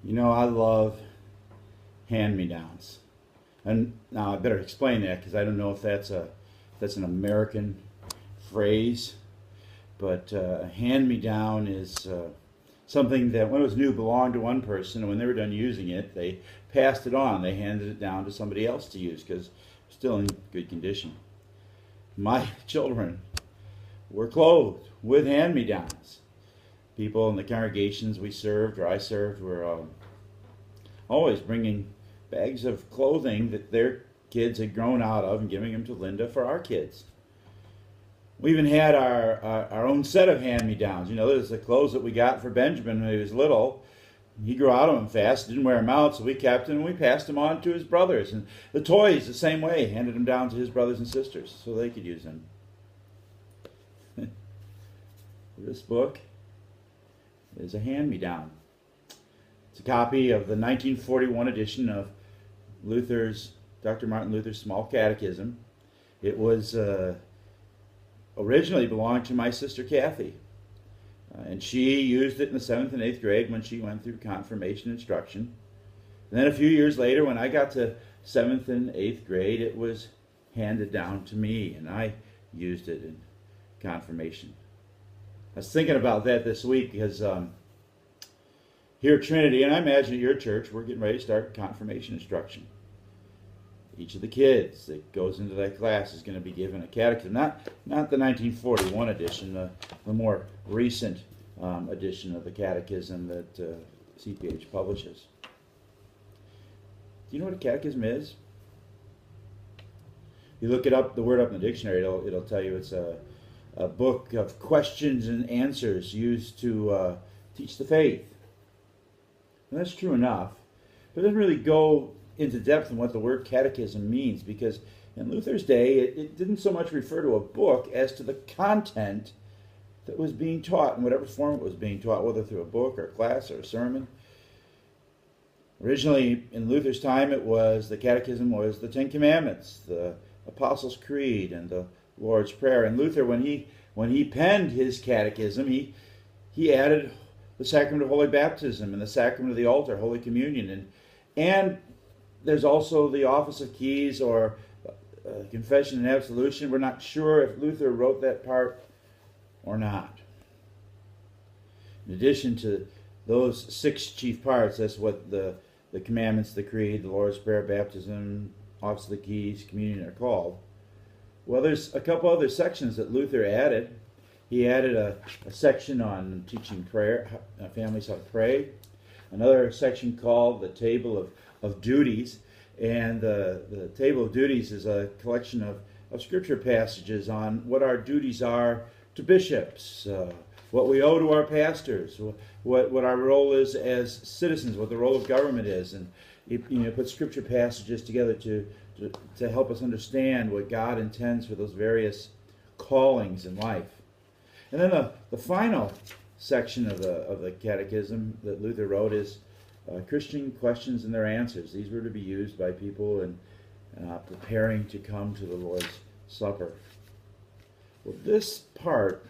You know, I love hand-me-downs. And now I better explain that because I don't know if that's an American phrase, but hand-me-down is something that when it was new belonged to one person, and when they were done using it, they passed it on. They handed it down to somebody else to use because it's still in good condition. My children were clothed with hand-me-downs. People in the congregations we served, or I served, were always bringing bags of clothing that their kids had grown out of and giving them to Linda for our kids. We even had our own set of hand-me-downs. You know, there's the clothes that we got for Benjamin when he was little. He grew out of them fast, didn't wear them out, so we kept them and we passed them on to his brothers. And the toys, the same way, handed them down to his brothers and sisters so they could use them. This book is a hand-me-down. It's a copy of the 1941 edition of Dr. Martin Luther's Small Catechism. It was originally belonged to my sister Kathy, and she used it in the 7th and 8th grade when she went through confirmation instruction. And then a few years later, when I got to 7th and 8th grade, it was handed down to me, and I used it in confirmation. I was thinking about that this week because here at Trinity, and I imagine at your church, we're getting ready to start confirmation instruction. Each of the kids that goes into that class is going to be given a catechism, not the 1941 edition, the more recent edition of the catechism that CPH publishes. Do you know what a catechism is? You look it up, the word up in the dictionary, it'll tell you it's a book of questions and answers used to teach the faith. And that's true enough, but it doesn't really go into depth in what the word catechism means, because in Luther's day it didn't so much refer to a book as to the content that was being taught in whatever form it was being taught, whether through a book or a class or a sermon. Originally in Luther's time the catechism was the Ten Commandments, the Apostles' Creed, and the Lord's Prayer. And Luther, when he penned his catechism, he added the sacrament of holy baptism and the sacrament of the altar, Holy Communion, and there's also the office of keys or confession and absolution. We're not sure if Luther wrote that part or not. In addition to those 6 chief parts, that's what the commandments, the creed, the Lord's Prayer, baptism, office of the keys, communion are called. Well, there's a couple other sections that Luther added. He added a section on teaching prayer, families how to pray. Another section called the Table of Duties. And the Table of Duties is a collection of scripture passages on what our duties are to bishops, what we owe to our pastors, what our role is as citizens, what the role of government is. And you put scripture passages together to help us understand what God intends for those various callings in life. And then the final section of the catechism that Luther wrote is Christian questions and their answers. These were to be used by people in preparing to come to the Lord's Supper. Well, this part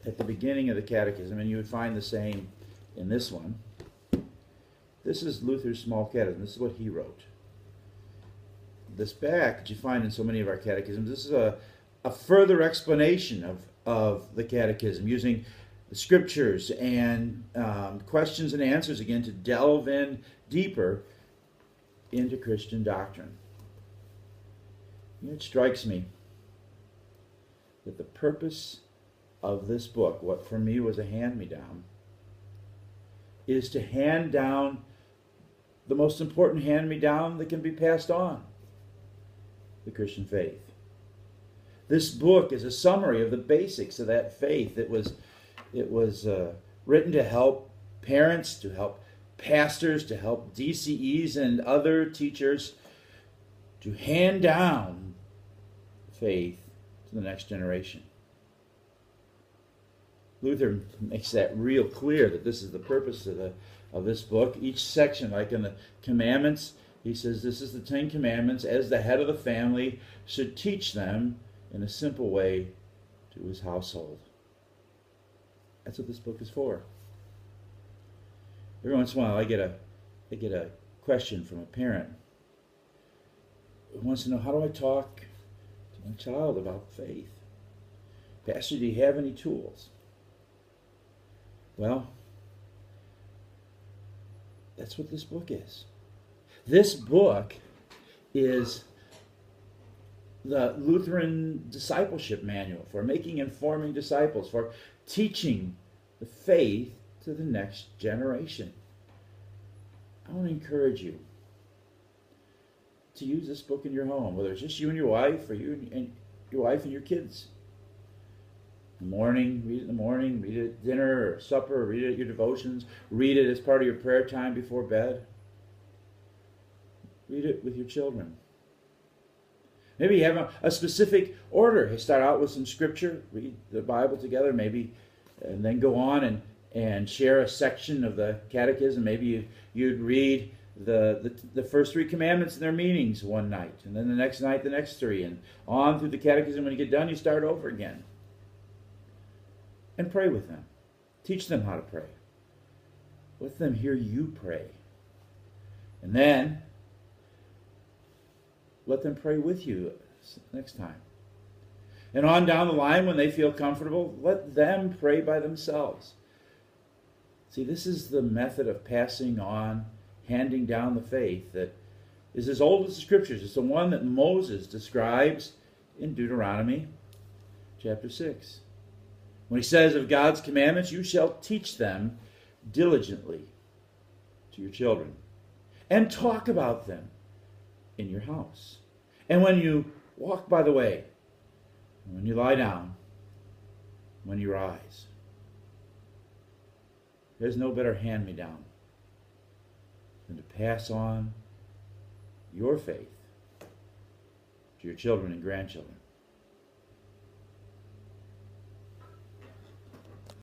at the beginning of the catechism, and you would find the same in this one, this is Luther's Small Catechism. This is what he wrote. This back that you find in so many of our catechisms, this is a further explanation of the catechism, using the scriptures and questions and answers again to delve in deeper into Christian doctrine. It strikes me that the purpose of this book, what for me was a hand-me-down, is to hand down the most important hand-me-down that can be passed on, the Christian faith. This book is a summary of the basics of that faith. It was written to help parents, to help pastors, to help DCEs and other teachers to hand down faith to the next generation. Luther makes that real clear that this is the purpose of this book. Each section, like in the commandments, he says this is the 10 Commandments, as the head of the family should teach them in a simple way to to his household. That's what this book is for. Every once in a while, I get a question from a parent who wants to know, how do I talk to my child about faith? Pastor, do you have any tools? Well, that's what this book is. This book is the Lutheran discipleship manual for making informing disciples, for teaching the faith to the next generation. I want to encourage you to use this book in your home, whether it's just you and your wife, or you and your wife and your kids. In the morning, read it in the morning, read it at dinner or supper, read it at your devotions, read it as part of your prayer time before bed. Read it with your children. Maybe you have a specific order. You start out with some scripture, read the Bible together, maybe, and then go on and share a section of the catechism. Maybe you'd read the first three commandments and their meanings one night, and then the next night the next three, and on through the catechism. When you get done, you start over again. And pray with them. Teach them how to pray. Let them hear you pray. And then let them pray with you next time. And on down the line, when they feel comfortable, let them pray by themselves. See, this is the method of passing on, handing down the faith that is as old as the Scriptures. It's the one that Moses describes in Deuteronomy chapter 6. When he says of God's commandments, you shall teach them diligently to your children, and talk about them in your house, and when you walk by the way, and when you lie down, when you rise. There's no better hand-me-down than to pass on your faith to your children and grandchildren.